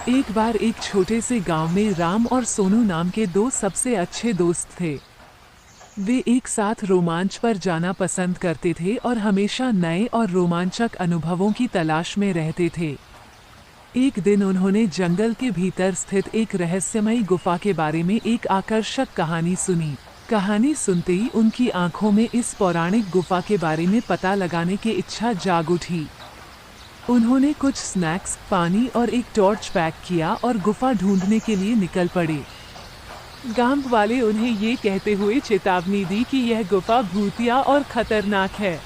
एक बार एक छोटे से गांव में राम और सोनू नाम के दो सबसे अच्छे दोस्त थे। वे एक साथ रोमांच पर जाना पसंद करते थे और हमेशा नए और रोमांचक अनुभवों की तलाश में रहते थे। एक दिन उन्होंने जंगल के भीतर स्थित एक रहस्यमयी गुफा के बारे में एक आकर्षक कहानी सुनी। कहानी सुनते ही उनकी आंखों में इस पौराणिक गुफा के बारे में पता लगाने की इच्छा जाग उठी। उन्होंने कुछ स्नैक्स, पानी और एक टॉर्च पैक किया और गुफा ढूंढने के लिए निकल पड़े। गांव वाले उन्हें ये कहते हुए चेतावनी दी कि यह गुफा भूतिया और खतरनाक है,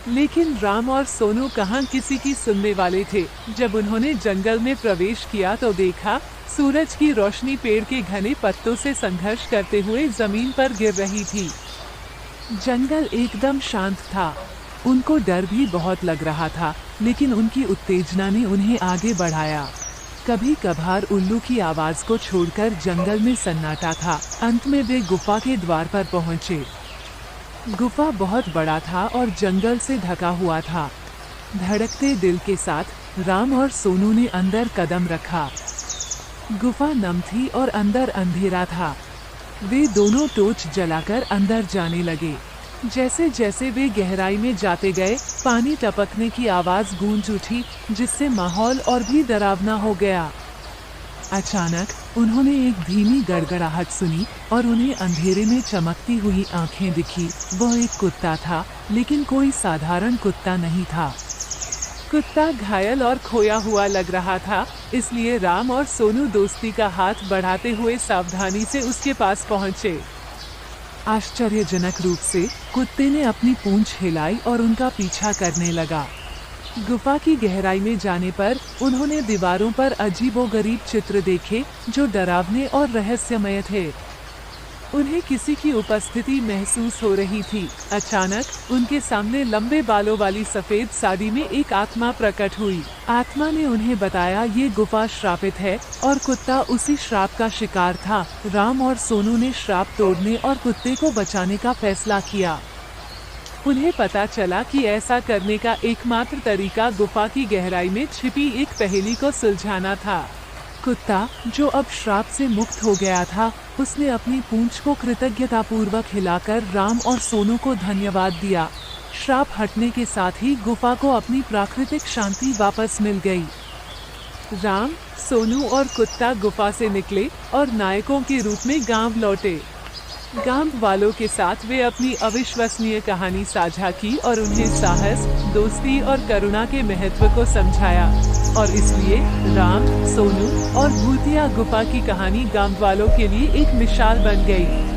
लेकिन राम और सोनू कहाँ किसी की सुनने वाले थे। जब उन्होंने जंगल में प्रवेश किया तो देखा सूरज की रोशनी पेड़ के घने पत्तों से संघर्ष करते हुए जमीन पर गिर रही थी। जंगल एकदम शांत था। उनको डर भी बहुत लग रहा था, लेकिन उनकी उत्तेजना ने उन्हें आगे बढ़ाया। कभी कभार उल्लू की आवाज को छोड़कर जंगल में सन्नाटा था। अंत में वे गुफा के द्वार पर पहुंचे। गुफा बहुत बड़ा था और जंगल से ढका हुआ था। धड़कते दिल के साथ राम और सोनू ने अंदर कदम रखा। गुफा नम थी और अंदर अंधेरा था। वे दोनों टॉर्च जलाकर अंदर जाने लगे। जैसे जैसे वे गहराई में जाते गए, पानी टपकने की आवाज गूंज उठी, जिससे माहौल और भी डरावना हो गया। अचानक उन्होंने एक धीमी गड़गड़ाहट सुनी और उन्हें अंधेरे में चमकती हुई आंखें दिखी। वह एक कुत्ता था, लेकिन कोई साधारण कुत्ता नहीं था। कुत्ता घायल और खोया हुआ लग रहा था, इसलिए राम और सोनू दोस्ती का हाथ बढ़ाते हुए सावधानी से उसके पास पहुंचे। आश्चर्यजनक रूप से कुत्ते ने अपनी पूंछ हिलाई और उनका पीछा करने लगा। गुफा की गहराई में जाने पर उन्होंने दीवारों पर अजीबोगरीब चित्र देखे, जो डरावने और रहस्यमय थे। उन्हें किसी की उपस्थिति महसूस हो रही थी। अचानक उनके सामने लंबे बालों वाली सफेद साड़ी में एक आत्मा प्रकट हुई। आत्मा ने उन्हें बताया ये गुफा श्रापित है और कुत्ता उसी श्राप का शिकार था। राम और सोनू ने श्राप तोड़ने और कुत्ते को बचाने का फैसला किया। उन्हें पता चला कि ऐसा करने का एकमात्र तरीका गुफा की गहराई में छिपी एक पहेली को सुलझाना था। कुत्ता, जो अब श्राप से मुक्त हो गया था, उसने अपनी पूंछ को कृतज्ञतापूर्वक हिलाकर राम और सोनू को धन्यवाद दिया। श्राप हटने के साथ ही गुफा को अपनी प्राकृतिक शांति वापस मिल गई। राम, सोनू और कुत्ता गुफा से निकले और नायकों के रूप में गांव लौटे। गांव वालों के साथ वे अपनी अविश्वसनीय कहानी साझा की और उन्हें साहस, दोस्ती और करुणा के महत्व को समझाया। और इसलिए राम, सोनू और भूतिया गुफा की कहानी गांव वालों के लिए एक मिसाल बन गई।